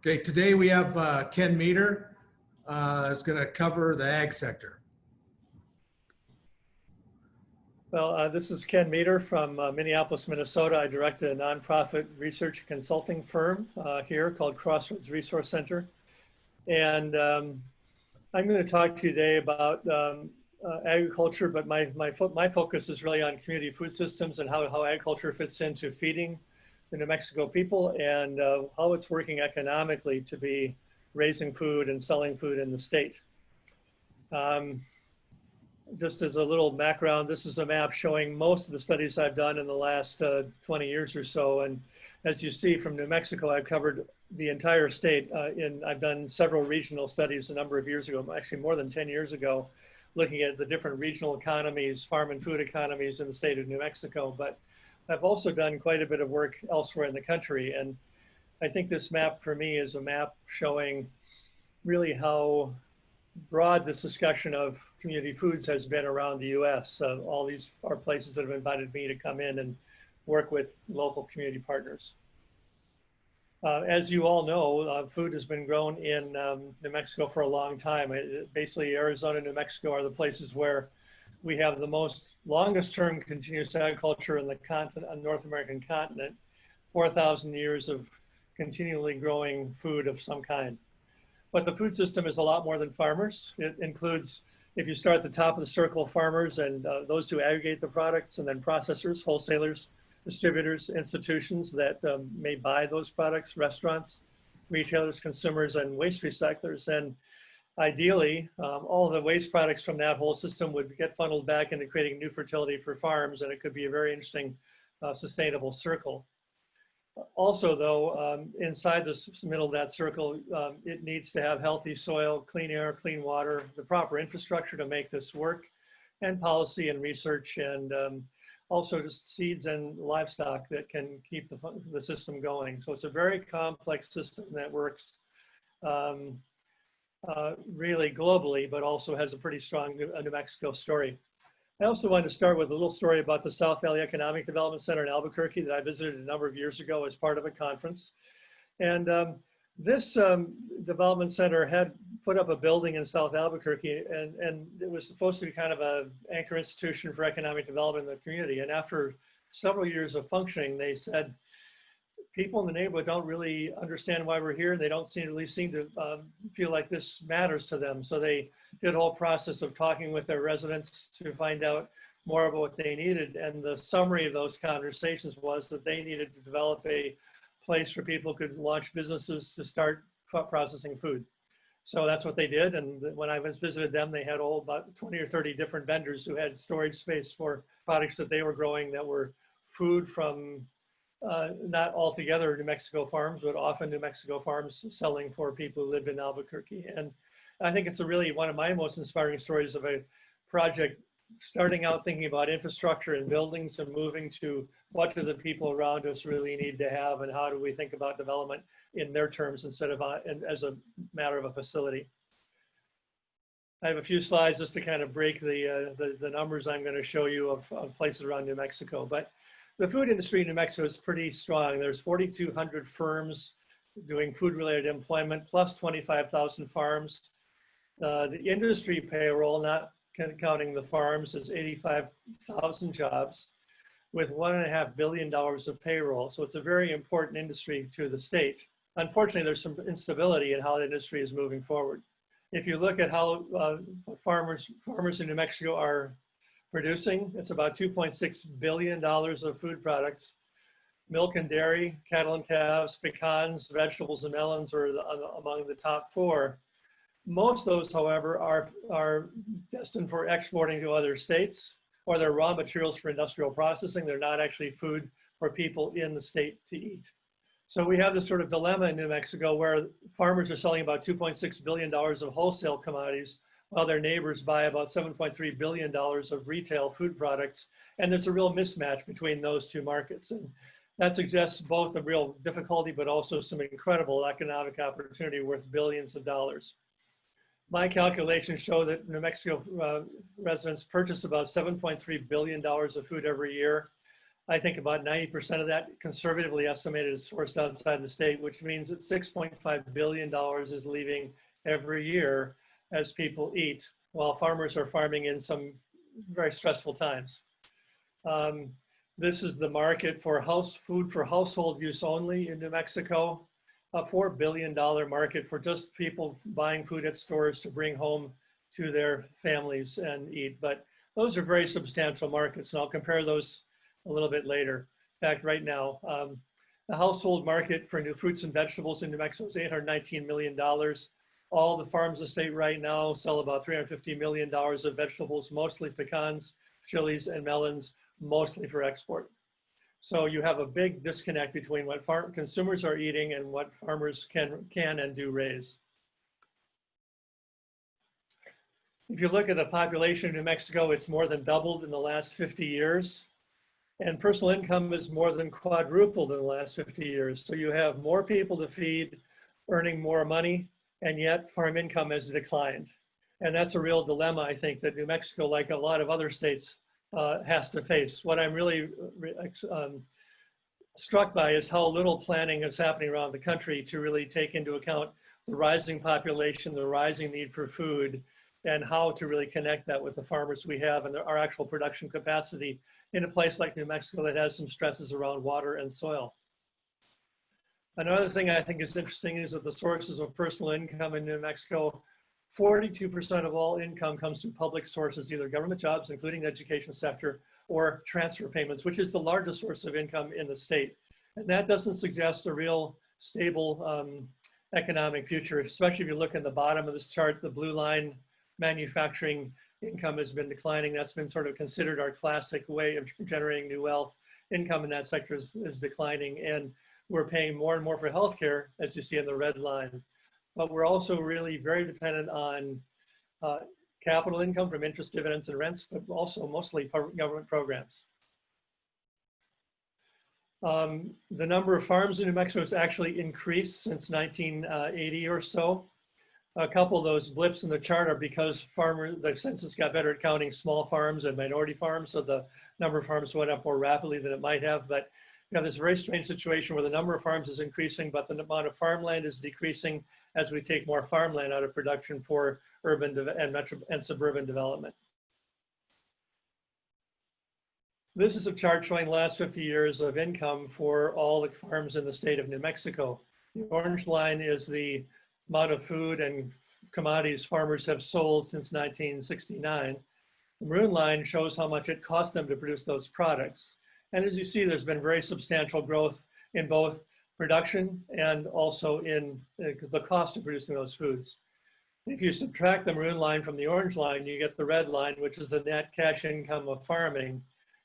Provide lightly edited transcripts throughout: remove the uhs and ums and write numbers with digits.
Okay, today we have Ken Meter. Is going to cover the ag sector. Well, this is Ken Meter from Minneapolis, Minnesota. I direct a nonprofit research consulting firm here called Crossroads Resource Center. And I'm going to talk to you today about agriculture, but my focus is really on community food systems and how agriculture fits into feeding the New Mexico people and how it's working economically to be raising food and selling food in the state. Just as a little background, this is a map showing most of the studies I've done in the last 20 years or so. And as you see from New Mexico, I've covered the entire state. I've done several regional studies a number of years ago, actually more than 10 years ago, looking at the different regional economies, farm and food economies in the state of New Mexico. But I've also done quite a bit of work elsewhere in the country. And I think this map for me is a map showing really how broad this discussion of community foods has been around the U.S. All these are places that have invited me to come in and work with local community partners. As you all know, food has been grown in New Mexico for a long time. Basically, Arizona and New Mexico are the places where we have the most longest term continuous agriculture in the North American continent, 4,000 years of continually growing food of some kind. But the food system is a lot more than farmers. It includes, if you start at the top of the circle, farmers and those who aggregate the products, and then processors, wholesalers, distributors, institutions that may buy those products, restaurants, retailers, consumers, and waste recyclers. And ideally, all of the waste products from that whole system would get funneled back into creating new fertility for farms, and it could be a very interesting, sustainable circle. Also, though, inside the middle of that circle, it needs to have healthy soil, clean air, clean water, the proper infrastructure to make this work, and policy and research, and also just seeds and livestock that can keep the system going. So it's a very complex system that works really globally, but also has a pretty strong New Mexico story. I also wanted to start with a little story about the South Valley Economic Development Center in Albuquerque that I visited a number of years ago as part of a conference. And this development center had put up a building in South Albuquerque, and it was supposed to be kind of an anchor institution for economic development in the community. And after several years of functioning, they said, people in the neighborhood don't really understand why we're here, and they don't really seem to feel like this matters to them. So they did a whole process of talking with their residents to find out more about what they needed. And the summary of those conversations was that they needed to develop a place where people could launch businesses to start processing food. So that's what they did. And when I visited them, they had about 20 or 30 different vendors who had storage space for products that they were growing that were food from not altogether New Mexico farms, but often New Mexico farms selling for people who lived in Albuquerque. And I think it's really one of my most inspiring stories of a project starting out thinking about infrastructure and buildings and moving to what do the people around us really need to have, and how do we think about development in their terms instead of as a matter of a facility. I have a few slides just to kind of break the numbers I'm going to show you of places around New Mexico. But the food industry in New Mexico is pretty strong. There's 4,200 firms doing food-related employment, plus 25,000 farms. The industry payroll, not counting the farms, is 85,000 jobs with $1.5 billion of payroll. So it's a very important industry to the state. Unfortunately, there's some instability in how the industry is moving forward. If you look at how farmers in New Mexico are producing, it's about $2.6 billion of food products. Milk and dairy, cattle and calves, pecans, vegetables, and melons are among the top four. Most of those, however, are destined for exporting to other states, or they're raw materials for industrial processing. They're not actually food for people in the state to eat. So we have this sort of dilemma in New Mexico where farmers are selling about $2.6 billion of wholesale commodities, while their neighbors buy about $7.3 billion of retail food products. And there's a real mismatch between those two markets. And that suggests both a real difficulty, but also some incredible economic opportunity worth billions of dollars. My calculations show that New Mexico residents purchase about $7.3 billion of food every year. I think about 90% of that conservatively estimated is sourced outside the state, which means that $6.5 billion is leaving every year as people eat, while farmers are farming in some very stressful times. This is the market for food for household use only in New Mexico, a $4 billion market for just people buying food at stores to bring home to their families and eat. But those are very substantial markets, and I'll compare those a little bit later. In fact, right now, the household market for new fruits and vegetables in New Mexico is $819 million. All the farms in the state right now sell about $350 million of vegetables, mostly pecans, chilies, and melons, mostly for export. So you have a big disconnect between what consumers are eating and what farmers can and do raise. If you look at the population of New Mexico, it's more than doubled in the last 50 years. And personal income is more than quadrupled in the last 50 years. So you have more people to feed, earning more money, and yet farm income has declined. And that's a real dilemma, I think, that New Mexico, like a lot of other states, has to face. What I'm really struck by is how little planning is happening around the country to really take into account the rising population, the rising need for food, and how to really connect that with the farmers we have and our actual production capacity in a place like New Mexico that has some stresses around water and soil. Another thing I think is interesting is that the sources of personal income in New Mexico, 42% of all income comes from public sources, either government jobs, including the education sector, or transfer payments, which is the largest source of income in the state. And that doesn't suggest a real stable economic future, especially if you look at the bottom of this chart, the blue line, manufacturing income has been declining. That's been sort of considered our classic way of generating new wealth. Income in that sector is declining, and we're paying more and more for healthcare, as you see in the red line. But we're also really very dependent on capital income from interest, dividends, and rents, but also mostly government programs. The number of farms in New Mexico has actually increased since 1980 or so. A couple of those blips in the chart are because the census got better at counting small farms and minority farms, so the number of farms went up more rapidly than it might have. But you have this very strange situation where the number of farms is increasing, but the amount of farmland is decreasing as we take more farmland out of production for urban and suburban development. This is a chart showing the last 50 years of income for all the farms in the state of New Mexico. The orange line is the amount of food and commodities farmers have sold since 1969. The maroon line shows how much it cost them to produce those products. And as you see, there's been very substantial growth in both production and also in the cost of producing those foods. If you subtract the maroon line from the orange line, you get the red line, which is the net cash income of farming.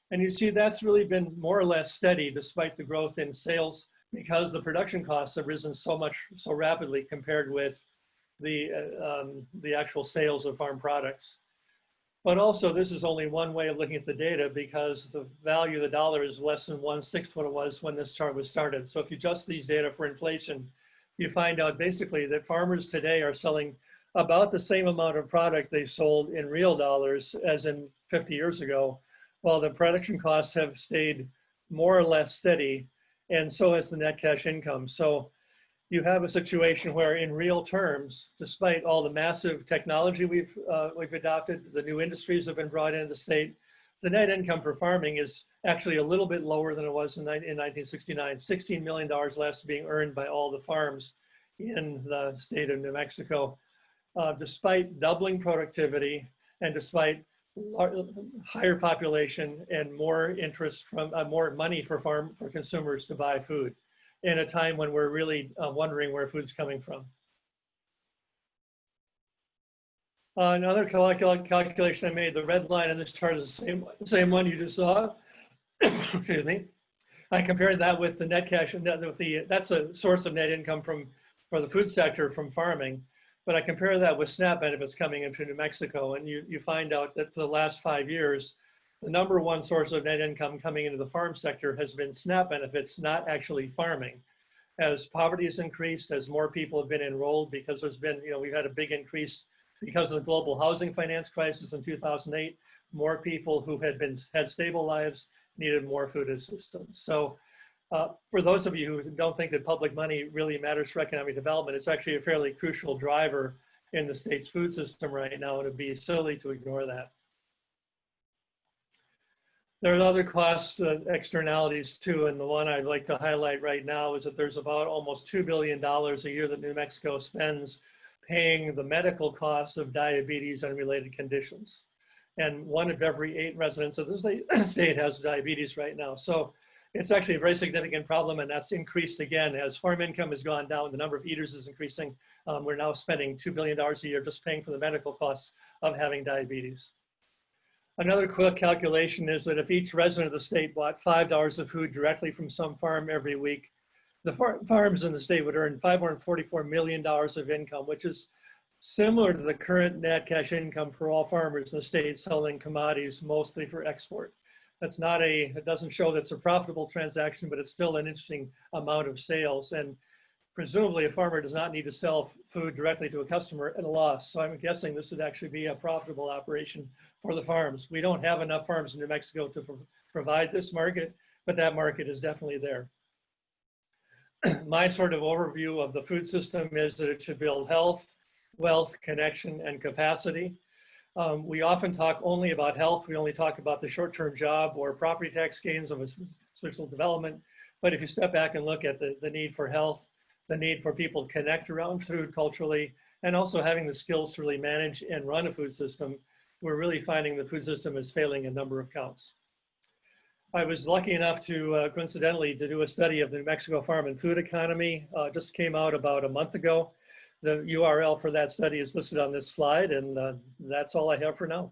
And you see that's really been more or less steady despite the growth in sales, because the production costs have risen so rapidly compared with the actual sales of farm products. But also, this is only one way of looking at the data, because the value of the dollar is less than 1/6 what it was when this chart was started. So if you adjust these data for inflation, you find out basically that farmers today are selling about the same amount of product they sold in real dollars as in 50 years ago, while the production costs have stayed more or less steady, and so has the net cash income. So you have a situation where in real terms, despite all the massive technology we've adopted, the new industries have been brought into the state, the net income for farming is actually a little bit lower than it was in 1969, $16 million less being earned by all the farms in the state of New Mexico, despite doubling productivity and despite higher population and more interest from more money for consumers to buy food in a time when we're really wondering where food's coming from. Another calculation I made, the red line in this chart is the same one you just saw. Excuse me. I compared that with the net cash, and that's a source of net income for the food sector from farming. But I compare that with SNAP benefits coming into New Mexico, and you find out that for the last 5 years, the number one source of net income coming into the farm sector has been SNAP benefits, not actually farming. As poverty has increased, as more people have been enrolled, because there's been, we've had a big increase because of the global housing finance crisis in 2008, more people who had stable lives needed more food assistance. So for those of you who don't think that public money really matters for economic development, it's actually a fairly crucial driver in the state's food system right now, and it'd be silly to ignore that. There are other cost externalities too, and the one I'd like to highlight right now is that there's about almost $2 billion a year that New Mexico spends paying the medical costs of diabetes and related conditions. And 1 of every 8 residents of the state has diabetes right now. So it's actually a very significant problem, and that's increased again as farm income has gone down, the number of eaters is increasing. We're now spending $2 billion a year just paying for the medical costs of having diabetes. Another quick calculation is that if each resident of the state bought $5 of food directly from some farm every week, the farms in the state would earn $544 million of income, which is similar to the current net cash income for all farmers in the state selling commodities, mostly for export. That's not it doesn't show that's a profitable transaction, but it's still an interesting amount of sales. And presumably a farmer does not need to sell food directly to a customer at a loss. So I'm guessing this would actually be a profitable operation for the farms. We don't have enough farms in New Mexico to provide this market, but that market is definitely there. My sort of overview of the food system is that it should build health, wealth, connection, and capacity. We often talk only about health. We only talk about the short-term job or property tax gains of a social development. But if you step back and look at the need for health, the need for people to connect around food culturally, and also having the skills to really manage and run a food system, we're really finding the food system is failing a number of counts. I was lucky enough to, coincidentally, to do a study of the New Mexico farm and food economy. Just came out about a month ago. The URL for that study is listed on this slide, and that's all I have for now.